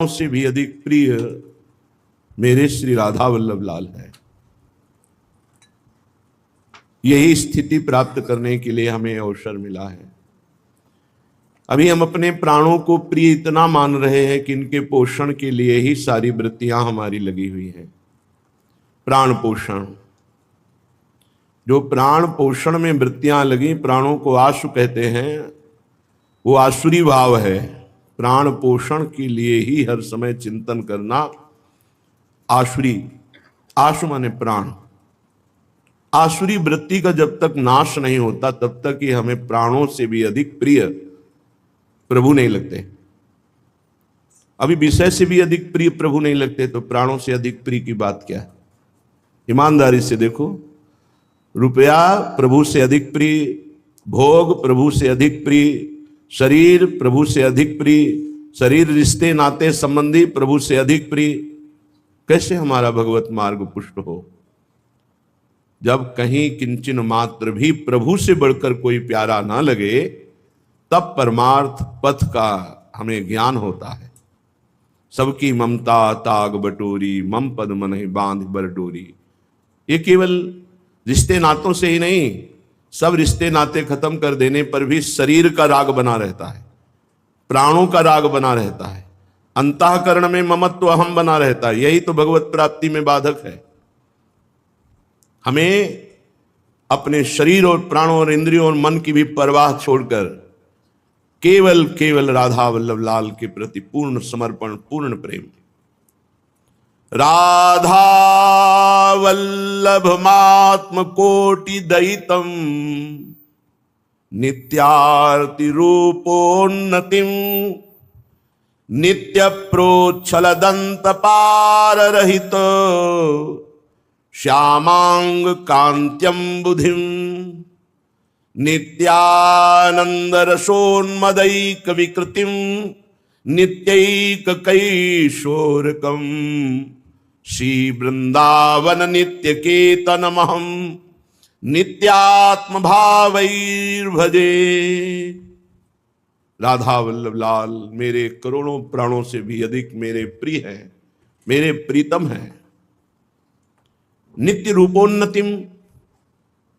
से भी अधिक प्रिय मेरे श्री राधा वल्लभ लाल है। यही स्थिति प्राप्त करने के लिए हमें अवसर मिला है। अभी हम अपने प्राणों को प्रिय इतना मान रहे हैं कि इनके पोषण के लिए ही सारी वृत्तियां हमारी लगी हुई हैं। प्राण पोषण, जो प्राण पोषण में वृत्तियां लगी, प्राणों को आशु कहते हैं, वो आसुरी भाव है। प्राण पोषण के लिए ही हर समय चिंतन करना आसुरी, आशु माने प्राण। आसुरी वृत्ति का जब तक नाश नहीं होता तब तक ही हमें प्राणों से भी अधिक प्रिय प्रभु नहीं लगते। अभी विषय से भी अधिक प्रिय प्रभु नहीं लगते तो प्राणों से अधिक प्रिय की बात क्या है? ईमानदारी से देखो, रुपया प्रभु से अधिक प्रिय, भोग प्रभु से अधिक प्रिय, शरीर प्रभु से अधिक प्रिय, शरीर रिश्ते नाते संबंधी प्रभु से अधिक प्रिय। कैसे हमारा भगवत मार्ग पुष्ट हो? जब कहीं किंचन मात्र भी प्रभु से बढ़कर कोई प्यारा ना लगे तब परमार्थ पथ का हमें ज्ञान होता है। सबकी ममता ताग बटोरी, मम पद मन ही बांध बरडोरी। ये केवल रिश्ते नातों से ही नहीं, सब रिश्ते नाते खत्म कर देने पर भी शरीर का राग बना रहता है, प्राणों का राग बना रहता है, अंतःकरण में ममत्व अहम बना रहता है। यही तो भगवत प्राप्ति में बाधक है। हमें अपने शरीर और प्राणों और इंद्रियों और मन की भी परवाह छोड़कर केवल केवल राधा वल्लभ लाल के प्रति पूर्ण समर्पण, पूर्ण प्रेम। राधा वल्लभमात्म कोटि दयितम नित्यार्ति रूपोन्नतिम नित्य प्रोच्छल दंत पार रहित श्यामांग कांत्यम बुधिम नित्यानंद रसोन्मदैक विकृतिम नित्यैक कैशोरकम श्री वृंदावन नित्य केतनमहम नित्यात्म भावैर्भजे। राधा वल्लभ लाल मेरे करोड़ों प्राणों से भी अधिक मेरे प्रिय हैं, मेरे प्रीतम हैं। नित्य रूपोन्नतिम,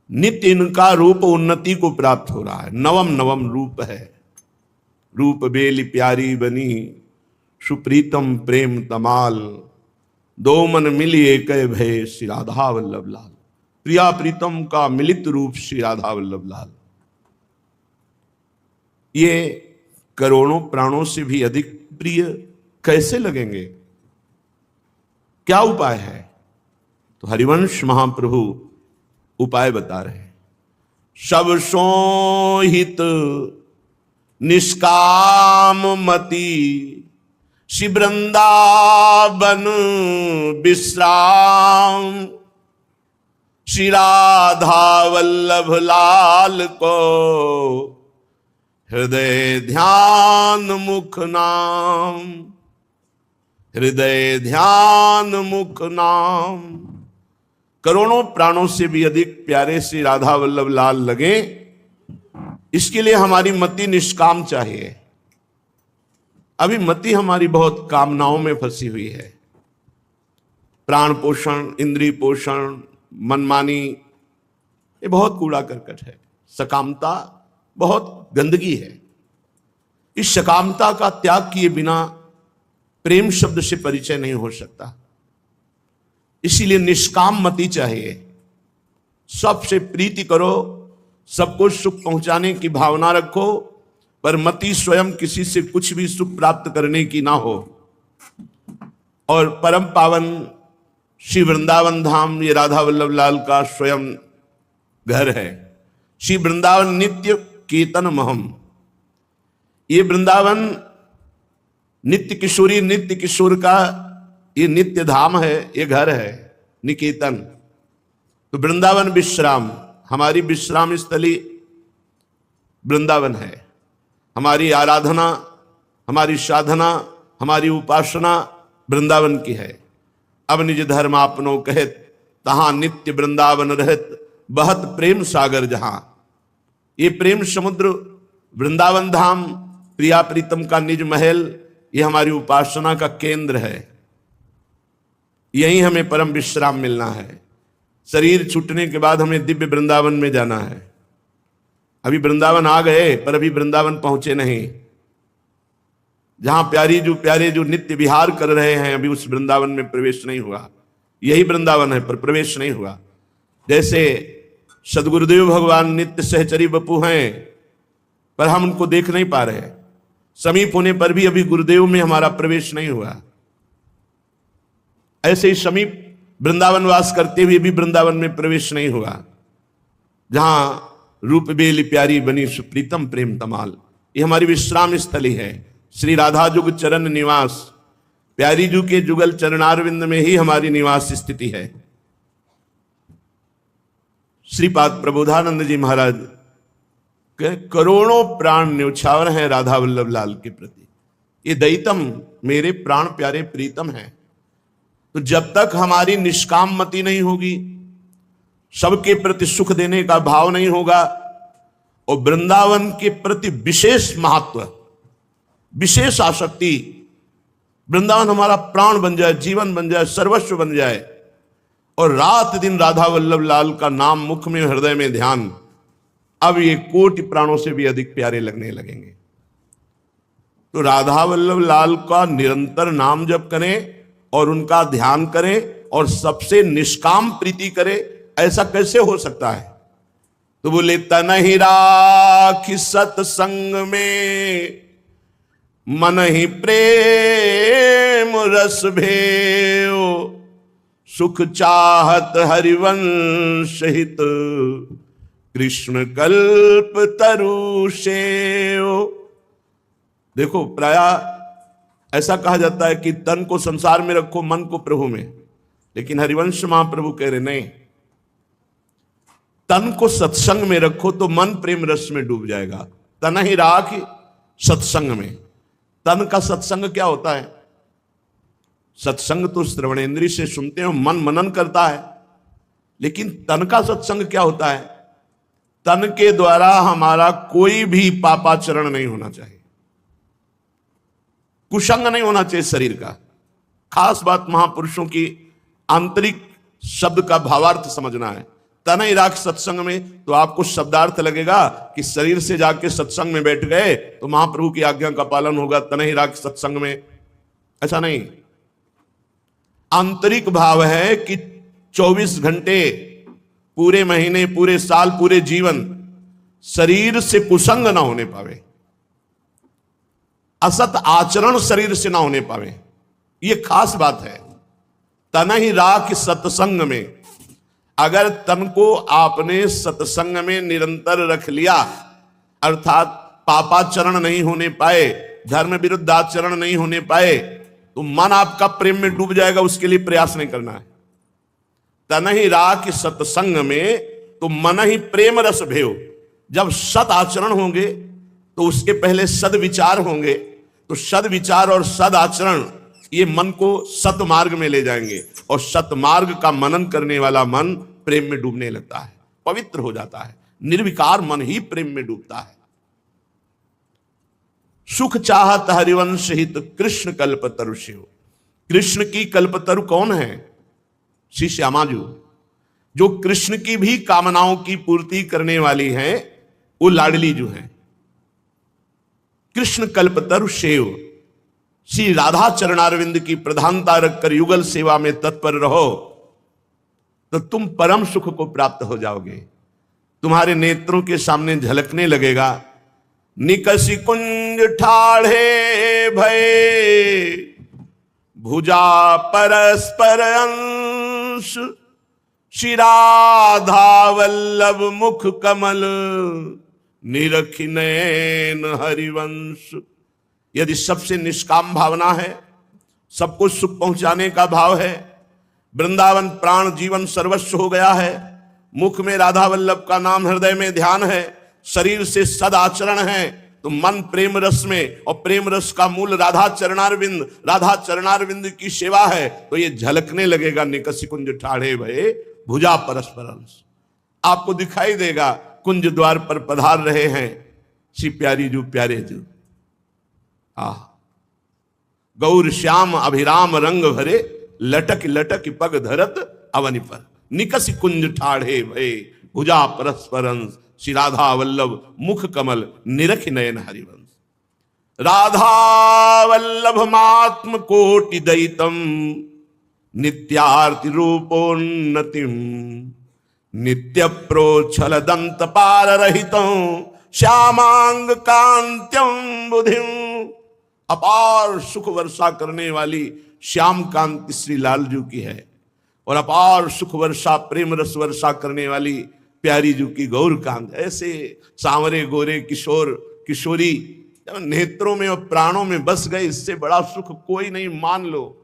नित्य इनका रूप उन्नति को प्राप्त हो रहा है। नवम नवम रूप है, रूप बेली प्यारी बनी सुप्रीतम प्रेम तमाल दो मन मिली एक भय श्री राधा वल्लभ लाल। प्रिया प्रीतम का मिलित रूप श्री राधा वल्लभ लाल। ये करोड़ों प्राणों से भी अधिक प्रिय कैसे लगेंगे? क्या उपाय है? तो हरिवंश महाप्रभु उपाय बता रहे हैं। सब सोहित निष्काम मति श्री वृंदावन विश्राम श्री राधा वल्लभ लाल को हृदय ध्यान मुख नाम, हृदय ध्यान मुख नाम। करोड़ों प्राणों से भी अधिक प्यारे श्री राधा वल्लभ लाल लगे, इसके लिए हमारी मति निष्काम चाहिए। अभी मति हमारी बहुत कामनाओं में फंसी हुई है। प्राण पोषण, इंद्रिय पोषण, मनमानी, ये बहुत कूड़ा करकट है। सकामता बहुत गंदगी है। इस सकामता का त्याग किए बिना प्रेम शब्द से परिचय नहीं हो सकता। इसीलिए निष्काम मति चाहिए। सबसे प्रीति करो, सबको सुख पहुंचाने की भावना रखो, पर मति स्वयं किसी से कुछ भी सुख प्राप्त करने की ना हो। और परम पावन श्री वृंदावन धाम ये राधा वल्लभ लाल का स्वयं घर है। श्री वृंदावन नित्य केतन महम। ये वृंदावन नित्य किशोरी, नित्य किशोर का ये नित्य धाम है, ये घर है निकेतन। तो वृंदावन विश्राम, हमारी विश्राम स्थली वृंदावन है। हमारी आराधना, हमारी साधना, हमारी उपासना वृंदावन की है। अब निज धर्म आपनो कहत तहां नित्य वृंदावन रहत बहत प्रेम सागर जहां। ये प्रेम समुद्र वृंदावन धाम, प्रिया प्रीतम का निज महल, ये हमारी उपासना का केंद्र है, यहीं हमें परम विश्राम मिलना है। शरीर छूटने के बाद हमें दिव्य वृंदावन में जाना है। अभी वृंदावन आ गए पर अभी वृंदावन पहुंचे नहीं। जहां प्यारे जो नित्य विहार कर रहे हैं, अभी उस वृंदावन में प्रवेश नहीं हुआ। यही वृंदावन है पर प्रवेश नहीं हुआ। जैसे सदगुरुदेव भगवान नित्य सहचरी बपू हैं पर हम उनको देख नहीं पा रहे, समीप होने पर भी अभी गुरुदेव में हमारा प्रवेश नहीं हुआ। ऐसे ही समीप वृंदावन वास करते हुए भी वृंदावन में प्रवेश नहीं हुआ। जहां रूप बेली प्यारी बनी सुप्रीतम प्रेम तमाल, ये हमारी विश्राम स्थली है। श्री राधा जुग चरण निवास, प्यारी जू के जुगल चरणारविंद में ही हमारी निवास स्थिति है। श्रीपाद प्रबोधानंद जी महाराज के करोड़ों प्राण न्यौछावर हैं राधा वल्लभ लाल के प्रति। ये दैतम मेरे प्राण प्यारे प्रीतम हैं। तो जब तक हमारी निष्काम मति नहीं होगी, सबके प्रति सुख देने का भाव नहीं होगा, और वृंदावन के प्रति विशेष महत्व, विशेष आसक्ति, वृंदावन हमारा प्राण बन जाए, जीवन बन जाए, सर्वस्व बन जाए, और रात दिन राधा वल्लभ लाल का नाम मुख में हृदय में ध्यान, अब ये कोटि प्राणों से भी अधिक प्यारे लगने लगेंगे। तो राधा वल्लभ लाल का निरंतर नाम जप करें और उनका ध्यान करें और सबसे निष्काम प्रीति करें, ऐसा कैसे हो सकता है? तो बोले तन ही राखी सत्संग में, मन ही प्रेम रस भेयो, सुख चाहत हरिवंश हित, कृष्ण कल्प तरु सेयो। देखो, प्रायः ऐसा कहा जाता है कि तन को संसार में रखो, मन को प्रभु में, लेकिन हरिवंश महाप्रभु कह रहे नहीं, तन को सत्संग में रखो तो मन प्रेम रस में डूब जाएगा। तन ही राख सत्संग में। तन का सत्संग क्या होता है? सत्संग तो श्रवणेंद्रिय से सुनते हो, मन मनन करता है, लेकिन तन का सत्संग क्या होता है? तन के द्वारा हमारा कोई भी पापाचरण नहीं होना चाहिए, कुसंग नहीं होना चाहिए शरीर का। खास बात महापुरुषों की आंतरिक शब्द का भावार्थ समझना है। तन ही राख सत्संग में, तो आपको शब्दार्थ लगेगा कि शरीर से जाके सत्संग में बैठ गए तो महाप्रभु की आज्ञा का पालन होगा, तन ही राख सत्संग में। ऐसा नहीं, आंतरिक भाव है कि 24 घंटे, पूरे महीने, पूरे साल, पूरे जीवन शरीर से कुसंग ना होने पावे, असत आचरण शरीर से ना होने पावे। ये खास बात है। तन ही राख सत्संग में, अगर तन को आपने सत्संग में निरंतर रख लिया, अर्थात पापाचरण नहीं होने पाए, धर्म विरुद्ध आचरण नहीं होने पाए, तो मन आपका प्रेम में डूब जाएगा। उसके लिए प्रयास नहीं करना है। तन ही राख सत्संग में, तो मन ही प्रेम रस भेयो। जब सत आचरण होंगे तो उसके पहले सद विचार होंगे, तो सद विचार और सद आचरण ये मन को सत मार्ग में ले जाएंगे, और सत मार्ग का मनन करने वाला मन प्रेम में डूबने लगता है, पवित्र हो जाता है। निर्विकार मन ही प्रेम में डूबता है। सुख चाहत हरिवंश हित, कृष्ण कल्पतरु शिव। कृष्ण की कल्पतरु कौन है? श्री श्यामाजू, जो कृष्ण की भी कामनाओं की पूर्ति करने वाली है, वो लाडली जो है। कृष्ण कल्पतरु सेव। श्री राधा चरणारविंद की प्रधानता रखकर युगल सेवा में तत्पर रहो, तो तुम परम सुख को प्राप्त हो जाओगे। तुम्हारे नेत्रों के सामने झलकने लगेगा, निकसी कुंज ठाढ़े भय, भुजा परस्पर अंश, श्री राधा वल्लभ मुख कमल, निरखि नयन हरिवंश। यदि सबसे निष्काम भावना है, सबको सुख पहुंचाने का भाव है, वृंदावन प्राण जीवन सर्वस्व हो गया है, मुख में राधा वल्लभ का नाम, हृदय में ध्यान है, शरीर से सद आचरण है, तो मन प्रेम रस में, और प्रेम रस का मूल राधा चरणारविंद, राधा चरणारविंद की सेवा है, तो ये झलकने लगेगा। निकसी कुंज ठाढ़े भये, भुजा परस्पर अंश। आपको दिखाई देगा कुंज द्वार पर पधार रहे हैं श्री प्यारी जू, प्यारे जू। गौर श्याम अभिराम रंग भरे, लटक लटक पग धरत अवनि पर। निकस कुंज ठाढ़े भये, भुजा परस्परंस, श्री राधा वल्लभ मुख कमल, निरख नयन हरिवंश। राधा वल्लभ मात्म कोटि दयितम, नित्यार्ति रूपोन्नतिम, नित्य प्रोच्छल दंत पार रहितं, श्यामांग कांत्यम बुधिम। अपार सुख वर्षा करने वाली श्याम कांति श्री लालजू की है, और अपार सुख वर्षा प्रेम रस वर्षा करने वाली प्यारी जू की गौर कांत। ऐसे सांवरे गोरे किशोर किशोरी जब नेत्रों में और प्राणों में बस गए, इससे बड़ा सुख कोई नहीं, मान लो।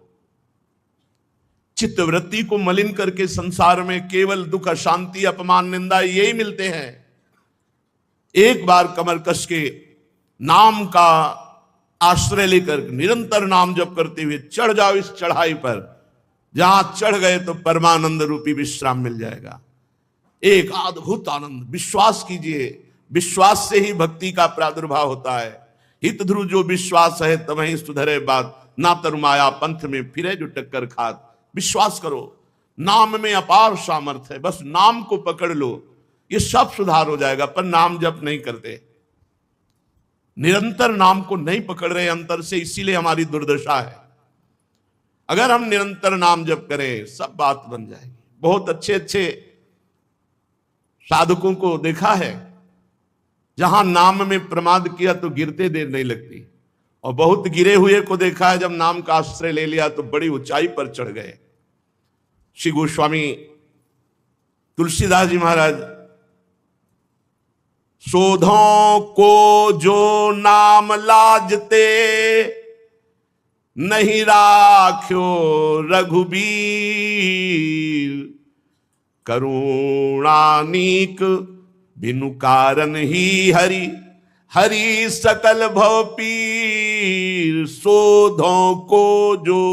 चित्तवृत्ति को मलिन करके संसार में केवल दुख, अशांति, अपमान, निंदा यही मिलते हैं। एक बार कमर कस के नाम का आश्रय लेकर निरंतर नाम जप करते हुए चढ़ जाओ इस चढ़ाई पर, जहां चढ़ गए तो परमानंद रूपी विश्राम मिल जाएगा। एक अद्भुत आनंद, विश्वास कीजिए, विश्वास से ही भक्ति का प्रादुर्भाव होता है। हित ध्रुव जो विश्वास है तमहि सुधरे बात, ना तरुमाया पंथ में फिरे जो टक्कर खात। विश्वास करो, नाम में अपार सामर्थ्य है, बस नाम को पकड़ लो, ये सब सुधार हो जाएगा। पर नाम जप नहीं करते, निरंतर नाम को नहीं पकड़ रहे अंतर से, इसीलिए हमारी दुर्दशा है। अगर हम निरंतर नाम जप करें सब बात बन जाएगी। बहुत अच्छे अच्छे साधकों को देखा है, जहां नाम में प्रमाद किया तो गिरते देर नहीं लगती, और बहुत गिरे हुए को देखा है, जब नाम का आश्रय ले लिया तो बड़ी ऊंचाई पर चढ़ गए। श्री गोस्वामी तुलसीदास जी महाराज, शोधों को जो नाम लाजते, नहीं राख्यो रघुबीर, करुणानीक बिनु कारण ही हरि, हरि सकल भव पीर। शोधों को जो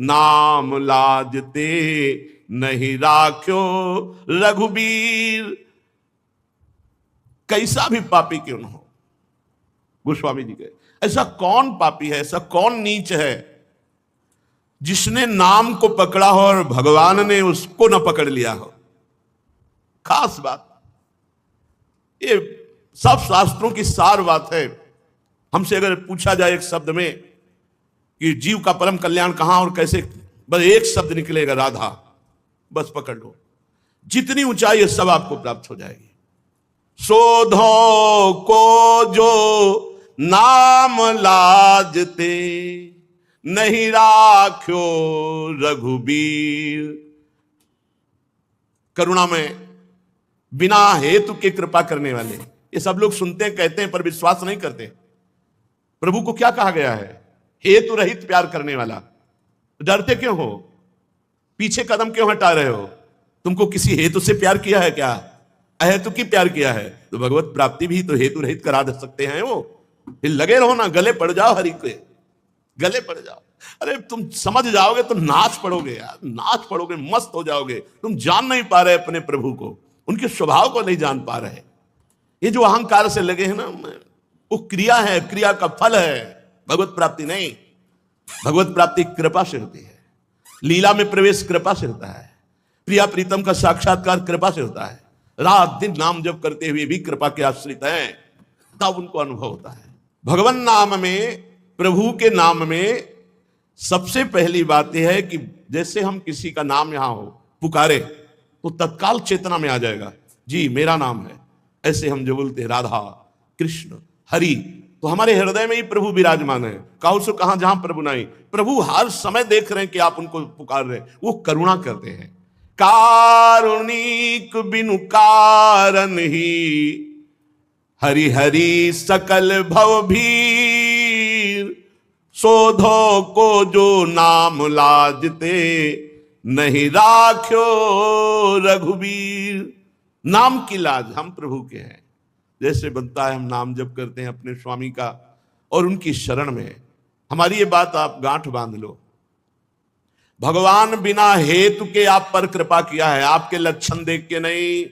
नाम लाजते, नहीं राख्यो रघुबीर। कैसा भी पापी क्यों न हो, गोस्वामी जी के, ऐसा कौन पापी है, ऐसा कौन नीच है जिसने नाम को पकड़ा हो और भगवान ने उसको न पकड़ लिया हो। खास बात, ये सब शास्त्रों की सार बात है। हमसे अगर पूछा जाए एक शब्द में कि जीव का परम कल्याण कहां और कैसे, बस एक शब्द निकलेगा, राधा। बस पकड़ लो, जितनी ऊंचाई है सब आपको प्राप्त हो जाएगी। शोधों को जो नाम लाजते, नहीं राख्यो रघुबीर। करुणा में बिना हेतु के कृपा करने वाले, ये सब लोग सुनते हैं, कहते हैं, पर विश्वास नहीं करते। प्रभु को क्या कहा गया है? हेतु रहित प्यार करने वाला। डरते क्यों हो? पीछे कदम क्यों हटा रहे हो? तुमको किसी हेतु से प्यार किया है क्या? अहेतु की प्यार किया है तो भगवत प्राप्ति भी तो हेतु रहित करा दे सकते हैं वो। फिर लगे रहो ना, गले पड़ जाओ हरि के, गले पड़ जाओ। अरे तुम समझ जाओगे तो नाच पड़ोगे यार, नाच पड़ोगे, मस्त हो जाओगे। तुम जान नहीं पा रहे अपने प्रभु को, उनके स्वभाव को नहीं जान पा रहे। ये जो अहंकार से लगे हैं ना, वो क्रिया है, क्रिया का फल है, भगवत प्राप्ति नहीं। भगवत प्राप्ति कृपा से होती है, लीला में प्रवेश कृपा से होता है, प्रिया प्रीतम का साक्षात्कार कृपा से होता है। रात दिन नाम जप करते हुए भी कृपा के आश्रित हैं, तब उनको अनुभव होता है। भगवान नाम में, प्रभु के नाम में सबसे पहली बात यह है कि जैसे हम किसी का नाम यहां हो पुकारे तो तत्काल चेतना में आ जाएगा, जी मेरा नाम है। ऐसे हम जो बोलते हैं राधा कृष्ण हरि, तो हमारे हृदय में ही प्रभु विराजमान है। काहू सो कहां जहां प्रभु नहीं, प्रभु हर समय देख रहे हैं कि आप उनको पुकार रहे हैं, वो करुणा करते हैं। कारुणिक बिनु कारण ही, हरि हरि सकल भव भीर। शोधो को जो नाम लाजते, नहीं राख्यो रघुबीर। नाम की लाज हम प्रभु के हैं। जैसे बनता है हम नाम जप करते हैं अपने स्वामी का और उनकी शरण में। हमारी ये बात आप गांठ बांध लो, भगवान बिना हेतु के आप पर कृपा किया है। आपके लक्षण देख के नहीं,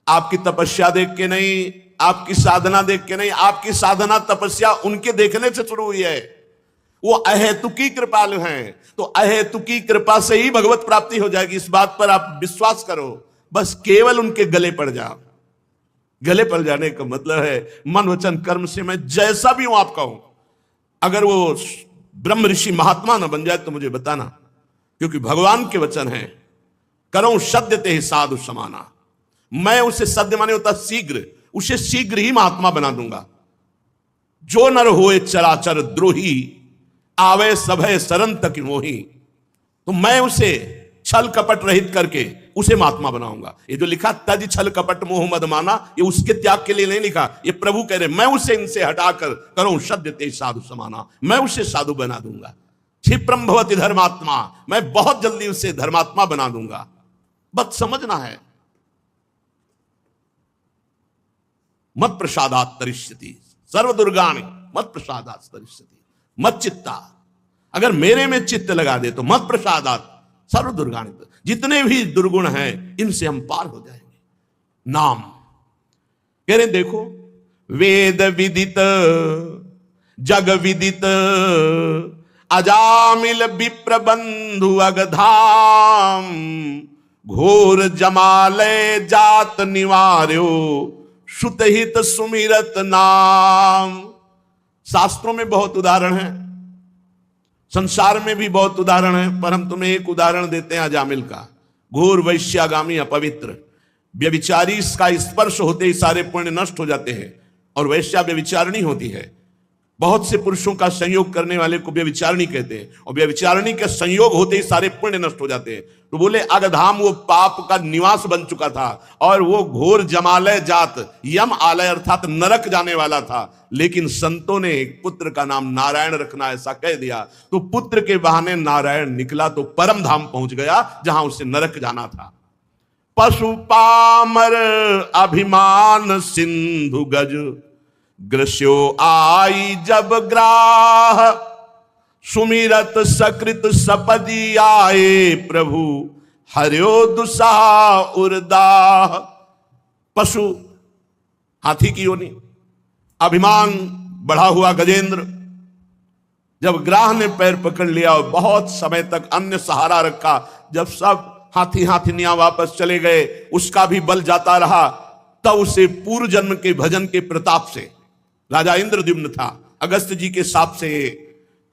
आपकी तपस्या देख के नहीं, आपकी साधना देख के नहीं। आपकी साधना तपस्या उनके देखने से शुरू हुई है। वो अहेतुकी कृपालु हैं। तो अहेतुकी कृपा से ही भगवत प्राप्ति हो जाएगी, इस बात पर आप विश्वास करो। बस केवल उनके गले पड़ जाओ। गले पड़ जाने का मतलब है मन वचन कर्म से मैं जैसा भी हूं आपका हूं। अगर वो ब्रह्म ऋषि महात्मा ना बन जाए तो मुझे बताना, क्योंकि भगवान के वचन हैं, करो सद्यते ही साधु समाना। मैं उसे सद्य माने होता शीघ्र, उसे शीघ्र ही महात्मा बना दूंगा। जो नर होए चराचर द्रोही, आवे सभय शरण तक मोही। तो मैं उसे छल कपट रहित करके उसे महात्मा बनाऊंगा। ये जो लिखा तज छल कपट मोह मद माना, ये उसके त्याग के लिए नहीं लिखा, ये प्रभु कह रहे मैं उसे इनसे हटाकर करूं सद्यते साधु समाना, मैं उसे साधु बना दूंगा। क्षिप्रम भवति धर्मात्मा, मैं बहुत जल्दी उसे धर्मात्मा बना दूंगा। बस समझना है, मत प्रसादात तरिष्यति सर्व दुर्गाणि मत प्रसादात तरिष्यति मत चित्ता। अगर मेरे में चित्त लगा दे तो मत प्रसादात सर्व दुर्गाणि, जितने भी दुर्गुण हैं इनसे हम पार हो जाएंगे। नाम कह रहे देखो, वेद विदित जग विदित अजामिल विप्र बंधु अगधाम, घोर जमालय जात निवार्यो श्रुतहित सुमिरत नाम। शास्त्रों में बहुत उदाहरण है, संसार में भी बहुत उदाहरण है, पर हम तुम्हें एक उदाहरण देते हैं अजामिल का। घोर वैश्यागामी अपवित्र व्यभिचारी का स्पर्श होते ही सारे पुण्य नष्ट हो जाते हैं, और वैश्या व्यभिचारिणी होती है। बहुत से पुरुषों का संयोग करने वाले को व्यभिचारिणी कहते हैं, और व्यभिचारिणी के संयोग होते ही सारे पुण्य नष्ट हो जाते हैं। तो बोले अगधाम वो पाप का निवास बन चुका था, और वो घोर जमालय जात यम आलय अर्थात नरक जाने वाला था। लेकिन संतों ने एक पुत्र का नाम नारायण रखना ऐसा कह दिया, तो पुत्र के बहाने नारायण निकला, तो परम धाम पहुंच गया जहां उसे नरक जाना था। पशु पामर अभिमान सिंधु गज, ग्रस्यो आई जब ग्राह, सुमिरत सकृत सपदी आए प्रभु, हर्यो दुसाह उर्दाह। पशु हाथी की योनि, अभिमान बढ़ा हुआ गजेंद्र, जब ग्राह ने पैर पकड़ लिया और बहुत समय तक अन्य सहारा रखा, जब सब हाथी हाथिनियां वापस चले गए, उसका भी बल जाता रहा, तब उसे पूर्व जन्म के भजन के प्रताप से, राजा इंद्रद्युम्न था, अगस्त जी के साप से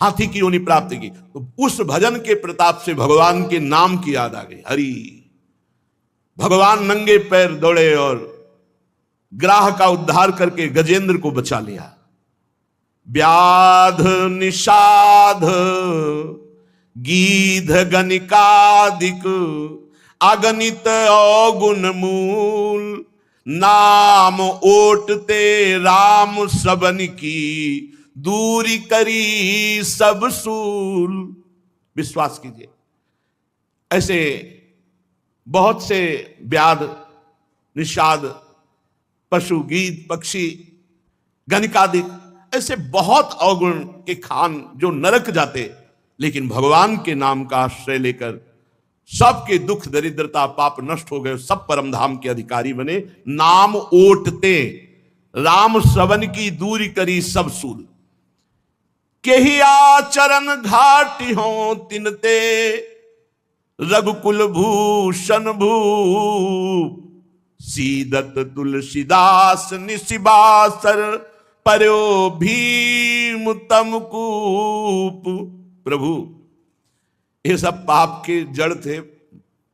हाथी की योनि प्राप्त की। तो उस भजन के प्रताप से भगवान के नाम की याद आ गई, हरि। भगवान नंगे पैर दौड़े और ग्राह का उद्धार करके गजेंद्र को बचा लिया। व्याध निषाध गीध गणिकादिक, अगणित अवगुण मूल, नाम ओटते राम सबन की, दूरी करी सब सूल। विश्वास कीजिए, ऐसे बहुत से व्याध निषाद पशु गीत पक्षी गणिकादिक, ऐसे बहुत अवगुण के खान जो नरक जाते, लेकिन भगवान के नाम का आश्रय लेकर सबके दुख दरिद्रता पाप नष्ट हो गए, सब परम धाम के अधिकारी बने। नाम ओटते राम श्रवण की, दूरी करी सब सूल, के ही आचरण घाटी हो तिनते, रघुकुल भूषण भूप, सीदत तुलसीदास निशिबासर, पर्यो भीम तमकूप। प्रभु ये सब पाप के जड़ थे,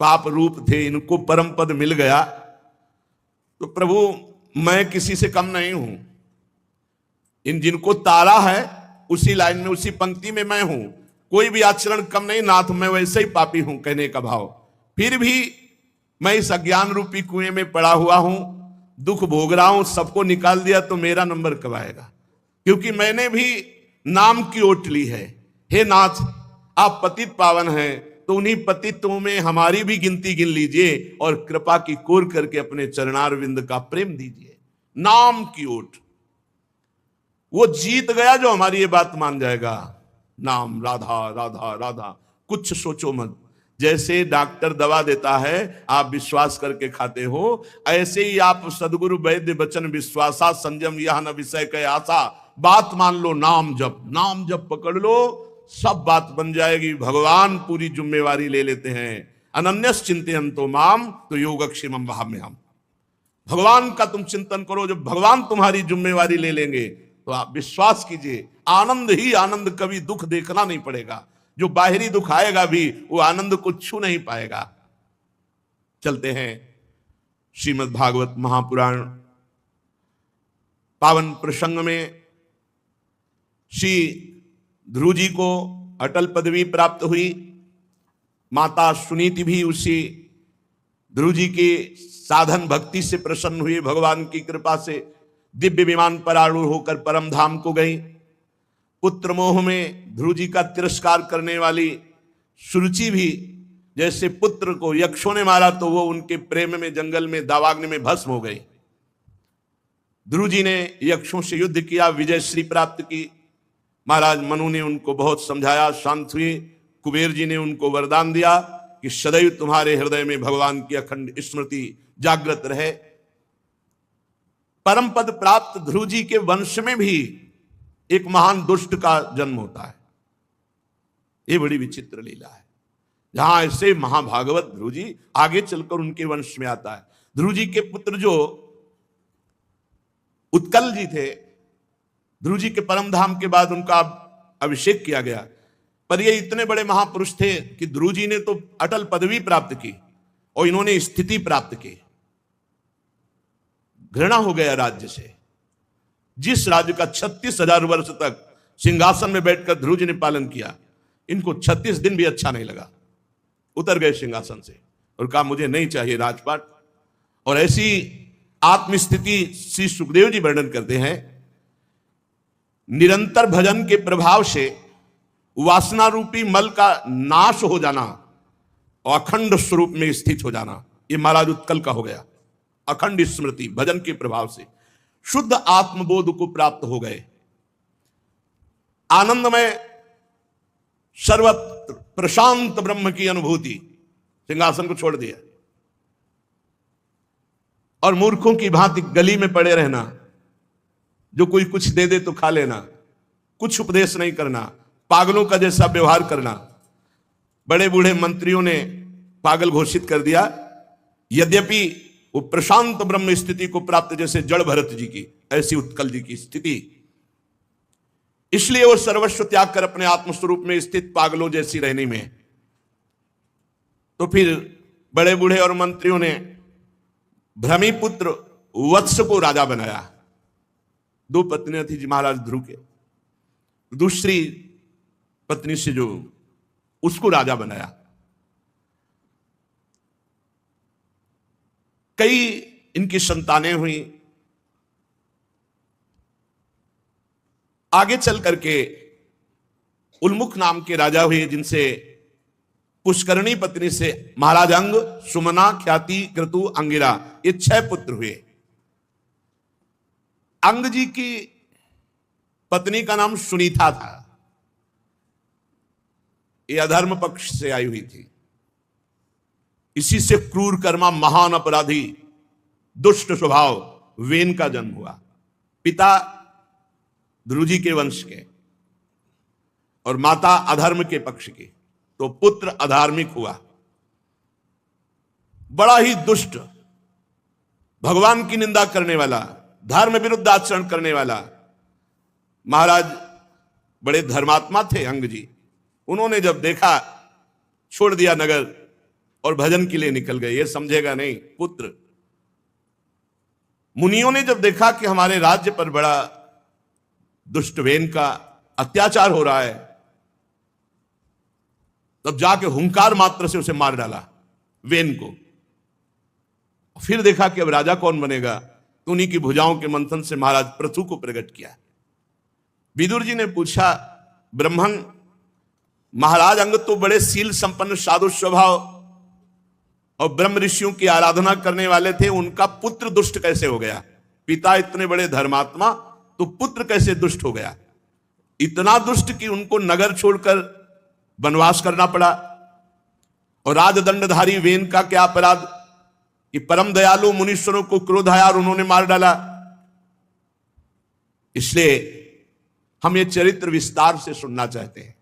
पाप रूप थे, इनको परम पद मिल गया तो प्रभु मैं किसी से कम नहीं हूं। इन जिनको तारा है उसी लाइन में, उसी पंक्ति में मैं हूं, कोई भी आचरण कम नहीं, नाथ मैं वैसे ही पापी हूं कहने का भाव। फिर भी मैं इस अज्ञान रूपी कुएं में पड़ा हुआ हूं, दुख भोग रहा हूं, सबको निकाल दिया तो मेरा नंबर कब आएगा? क्योंकि मैंने भी नाम की ओट ली है। हे नाथ आप पतित पावन हैं, तो उन्हीं पतित्वों में हमारी भी गिनती गिन लीजिए और कृपा की कोर करके अपने चरणारविंद का प्रेम दीजिए। नाम की ओट, वो जीत गया जो हमारी ये बात मान जाएगा। नाम राधा राधा राधा, कुछ सोचो मत। जैसे डॉक्टर दवा देता है आप विश्वास करके खाते हो, ऐसे ही आप सदगुरु वैद्य वचन विश्वासा, संयम यह न विषय के आशा, बात मान लो, नाम जप पकड़ लो, सब बात बन जाएगी। भगवान पूरी जिम्मेवारी ले लेते हैं। अनन्यस चिंतयन्तो माम तो योगक्षेमम वहाम्यहम्। भगवान का तुम चिंतन करो, जब भगवान तुम्हारी जिम्मेवारी ले लेंगे तो आप विश्वास कीजिए, आनंद ही आनंद, कभी दुख देखना नहीं पड़ेगा। जो बाहरी दुख आएगा भी वो आनंद को छू नहीं पाएगा। चलते हैं श्रीमद् भागवत महापुराण पावन प्रसंग में। श्री ध्रुव जी को अटल पदवी प्राप्त हुई। माता सुनीति भी उसी ध्रुव जी के साधन भक्ति से प्रसन्न हुई। भगवान की कृपा से दिव्य विमान पर आरूढ़ होकर परम धाम को गई। पुत्र मोह में ध्रुव जी का तिरस्कार करने वाली सुरुचि भी, जैसे पुत्र को यक्षों ने मारा तो वो उनके प्रेम में जंगल में दावाग्नि में भस्म हो गई। ध्रुव जी ने यक्षों से युद्ध किया, विजय श्री प्राप्त की। महाराज मनु ने उनको बहुत समझाया, शांत हुए। कुबेर जी ने उनको वरदान दिया कि सदैव तुम्हारे हृदय में भगवान की अखंड स्मृति जागृत रहे। परम पद प्राप्त ध्रुव जी के वंश में भी एक महान दुष्ट का जन्म होता है। ये बड़ी विचित्र लीला है। जहां ऐसे महाभागवत ध्रुव जी, आगे चलकर उनके वंश में आता है। ध्रुव जी के पुत्र जो उत्कल जी थे, ध्रुव जी के परम धाम के बाद उनका अभिषेक किया गया। पर ये इतने बड़े महापुरुष थे कि ध्रुव जी ने तो अटल पदवी प्राप्त की और इन्होंने स्थिति प्राप्त की। घृणा हो गया राज्य से। जिस राज्य का 36,000 वर्ष तक सिंहासन में बैठकर ध्रुव जी ने पालन किया, इनको 36 दिन भी अच्छा नहीं लगा। उतर गए सिंहासन से और कहा मुझे नहीं चाहिए राजपाट। और ऐसी आत्मस्थिति श्री सुखदेव जी वर्णन करते हैं। निरंतर भजन के प्रभाव से वासना रूपी मल का नाश हो जाना और अखंड स्वरूप में स्थित हो जाना, ये महाराज उत्कल का हो गया। अखंड स्मृति भजन के प्रभाव से शुद्ध आत्मबोध को प्राप्त हो गए। आनंदमय सर्वत्र प्रशांत ब्रह्म की अनुभूति। सिंहासन को छोड़ दिया और मूर्खों की भांति गली में पड़े रहना, जो कोई कुछ दे दे तो खा लेना, कुछ उपदेश नहीं करना, पागलों का जैसा व्यवहार करना। बड़े बूढ़े मंत्रियों ने पागल घोषित कर दिया। यद्यपि वो प्रशांत ब्रह्म स्थिति को प्राप्त, जैसे जड़ भरत जी की, ऐसी उत्कल जी की स्थिति। इसलिए वो सर्वस्व त्याग कर अपने आत्मस्वरूप में स्थित पागलों जैसी रहने में। तो फिर बड़े बूढ़े और मंत्रियों ने भ्रमी पुत्र वत्स को राजा बनाया। 2 पत्नियां थी जी महाराज ध्रुव के। दूसरी पत्नी से जो उसको राजा बनाया। कई इनकी संतानें हुई। आगे चल करके उल्मुख नाम के राजा हुए, जिनसे पुष्करणी पत्नी से महाराज अंग, सुमना, ख्याति, क्रतु, अंगिरा, ये 6 पुत्र हुए। अंग जी की पत्नी का नाम सुनीता था। ये अधर्म पक्ष से आई हुई थी। इसी से क्रूर कर्मा, महान अपराधी, दुष्ट स्वभाव वेन का जन्म हुआ। पिता ध्रुव जी के वंश के और माता अधर्म के पक्ष की, तो पुत्र अधार्मिक हुआ। बड़ा ही दुष्ट, भगवान की निंदा करने वाला, धर्म विरुद्ध आचरण करने वाला। महाराज बड़े धर्मात्मा थे अंग जी। उन्होंने जब देखा, छोड़ दिया नगर और भजन के लिए निकल गए। ये समझेगा नहीं पुत्र। मुनियों ने जब देखा कि हमारे राज्य पर बड़ा दुष्ट वेन का अत्याचार हो रहा है, तब जाके हुंकार मात्र से उसे मार डाला, वेन को। फिर देखा कि अब राजा कौन बनेगा, तो उन्हीं की भुजाओं के मंथन से महाराज पृथु को प्रकट किया। विदुर जी ने पूछा, ब्राह्मण महाराज अंग तो बड़े शील संपन्न, साधु स्वभाव और ब्रह्म ऋषियों की आराधना करने वाले थे, उनका पुत्र दुष्ट कैसे हो गया? पिता इतने बड़े धर्मात्मा, तो पुत्र कैसे दुष्ट हो गया? इतना दुष्ट कि उनको नगर छोड़कर वनवास करना पड़ा। और राजदंडधारी वेन का क्या अपराध कि परम दयालु मुनीश्वरों को क्रोध आया और उन्होंने मार डाला। इसलिए हम ये चरित्र विस्तार से सुनना चाहते हैं।